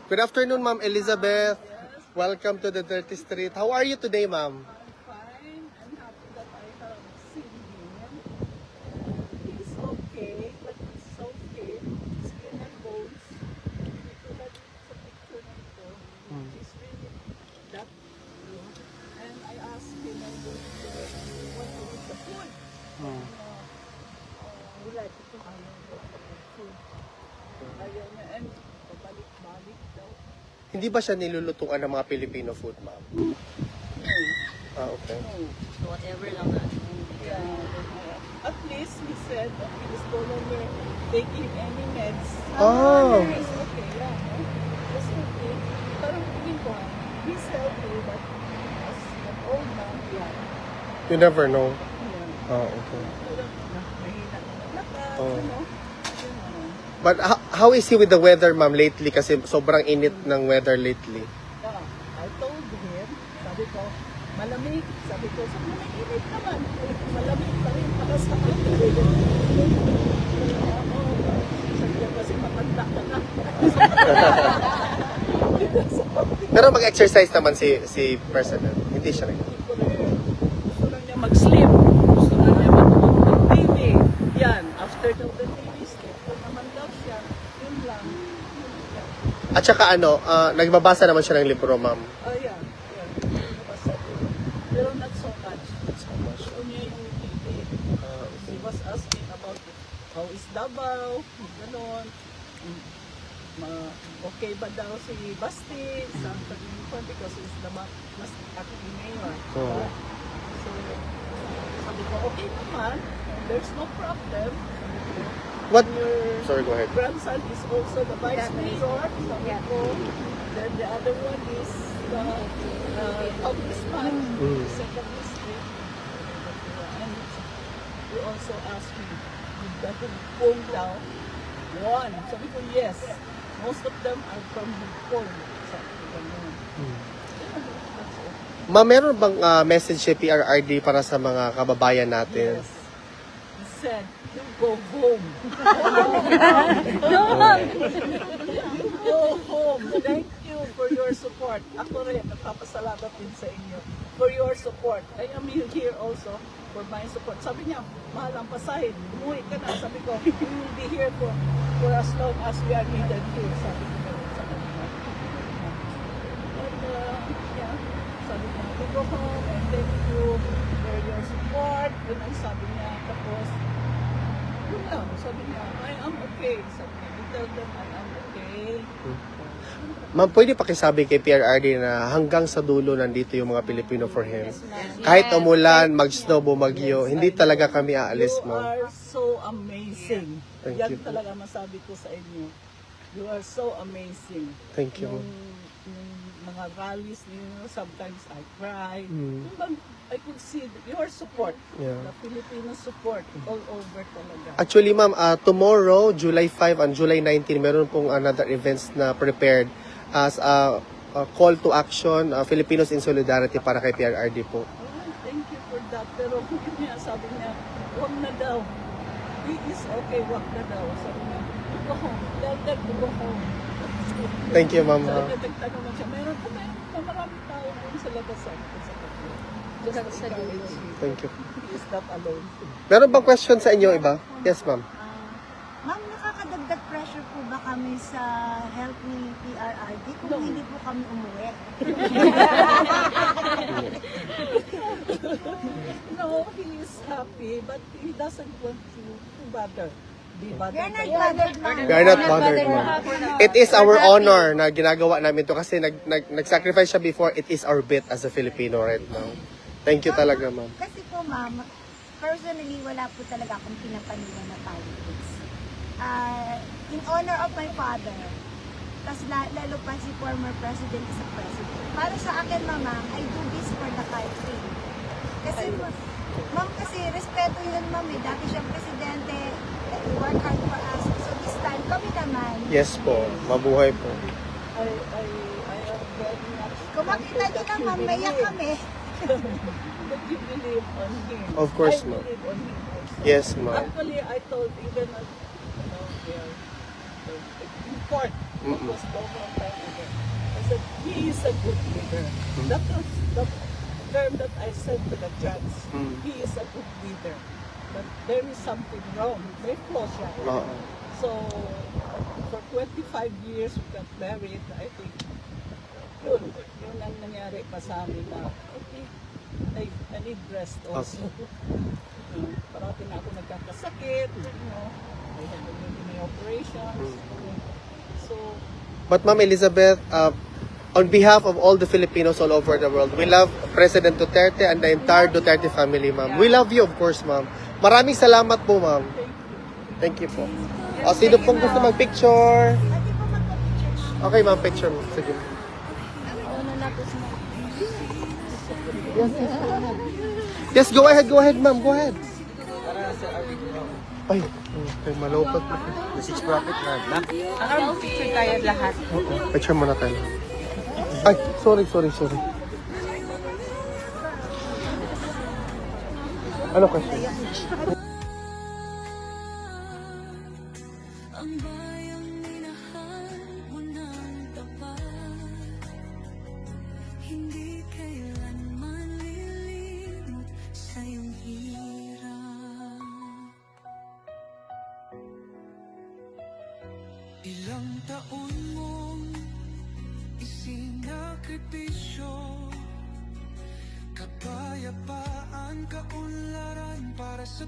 Good afternoon, Ma'am Elizabeth. Welcome to the Dirty Street. How are you today, Ma'am? Fine. I'm happy that I have seen him. He's okay, but he's so fit. Skin and bones. Tulad sa picture na ito. He's really that good. And I asked him, I go to what to eat the food. We like to have food. Ayaw niya. And pabalik-balik daw. Hindi ba siya nilulutuan ng mga Filipino food, Ma'am? Okay. So whatever lang na. Yeah. At least he said that he was no longer taking any meds. Oh. It's okay, yeah. It's okay. Parang tingin ko, he's healthy, but as an old man, yeah. You never know. Yeah. Okay. Parang mahina na maglakad, Oh. you know. But how is he with the weather, Ma'am, lately? Kasi sobrang init ng weather lately. Yeah. I told him, sabi ko, malamig. Sabi ko, sabi ko, mainit naman. Malamig pa rin para sa akin. Sabi ko, kasi matanda ka na. Pero mag-exercise naman si President. Hindi siya rin. Gusto lang niya mag-sleep. Gusto lang niya manood ng TV. Yan. After the TV, sleep na naman daw siya. Yun lang. At saka nagbabasa naman siya ng libro, Ma'am. Oh, yeah. Yeah. Basta yun. Pero not so much. So much. Gusto niya yung TV. He was asking about how is Davao, ganon. Okay ba daw si Basti sa Tagumpay because he's the mas acting mayor. Oh. So, sabi ko, okay naman, there's no problem. What? Your Sorry, go ahead. grandson is also the vice mayor, sabi ko. Then the other one is the congressman, second district. And you also asked me, did that Hong daw? One. Sabi ko, yes. Most of them are from Hong. Sabi ko, ganun. That's it. Ma'am, meron bang message si PRRD para sa mga kababayan natin? Yes. He said, you go home. You go home. Thank you for your support. Ako rin, nagpapasalamat din sa inyo for your support. I am here also for my support. Sabi niya, mahal ang pasahin. Umuwi ka na. Sabi ko, we will be here for as long as we are needed here. Sabi ko ganun sa kanila. And yeah, sabi niya, we go home and thank you for your support. Yun ang sabi niya. Tapos, yun lang. Sabi niya, I am okay. Sabi niya, you tell them I am okay. Ma'am, pwede pakisabi kay PRRD na hanggang sa dulo nandito yung mga Pilipino for him. Kahit umulan, mag-snow, bumagyo, hindi talaga kami aalis, You Ma'am. are so amazing. Thank Yan you. talaga masabi ko sa inyo. You are so amazing. Thank you. Yung mga rallies niyo, sometimes I cry. Mm. Yung bang, I could see your support. Yeah. The Filipino support all over talaga. Actually, Ma'am, tomorrow, July 5 and July 19, meron pong another events na prepared as a call to action, Filipinos in Solidarity para kay PRRD po. Oh, thank you for that. Pero niya, sabi niya, huwag na daw. He is okay, huwag na daw. Sabi niya, go home. Tell them to go home. Thank you, Ma'am. Sabi niya, nagtanong man siya, meron pa maraming tao doon sa labasan. Just encourage him. Thank you. He is not alone. Meron bang question sa inyo iba? Yes, Ma'am. Ma'am, nakakadagdag pressure po ba kami sa health ni PRRD kung No. hindi po kami umuwi? No, he is happy, but he doesn't want to bother. Be bothered. We're not by- bothered, ma'am. We are not bothered, Ma'am. It is our honor na ginagawa namin to kasi nag-sacrifice siya before. It is our bit as a Filipino right now. Thank you talaga, Ma'am. Kasi po, ma'am, personally, wala po talaga akong pinapaniwan na politics. In honor of my father, tas lalo pa si former president is a president. Para sa akin, mama, I do this for the country. Kasi, ma'am, kasi respeto yun, ma'am, eh. Dati siyang presidente, work hard for us. So this time, kami naman. Yes po. Mabuhay po. I am very much Kung makita niyo that you naman, maiyak believe. kami. That you believe on him. Of course, I ma'am. believe on him also. Yes, ma'am. Actually, I told even, we are in court. That was long time ago. I said, he is a good leader. That was the term that I said to the judge. He is a good leader. But there is something wrong. May flaws siya. Oo. So, for 25 years we got married, I think, yun ang nangyari pa sa amin na, okay, I need rest also. Parati na ako nagkakasakit, I had many operations. So, But Ma'am Elizabeth, on behalf of all the Filipinos all over the world, we love President Duterte and the entire Duterte family, Ma'am. We love you, of course, Ma'am. Maraming salamat po, Ma'am. Thank you po. O, sino pong gusto mag-picture? Pwede po magpa-picture na. Okay, Ma'am, picture mo. Sige. Yes, go ahead, Ma'am. Go ahead. Ay, okay, malupot po. Message prophet na. Ang picture tayo lahat. Picture muna tayo. Ay, sorry. Ano question? Ang bayang minahal mo ng tapat, hindi kailanman lilimot sa iyong hirap. Ilang taon mong isinakripisyo, kapayapaan, kaunlaran para sa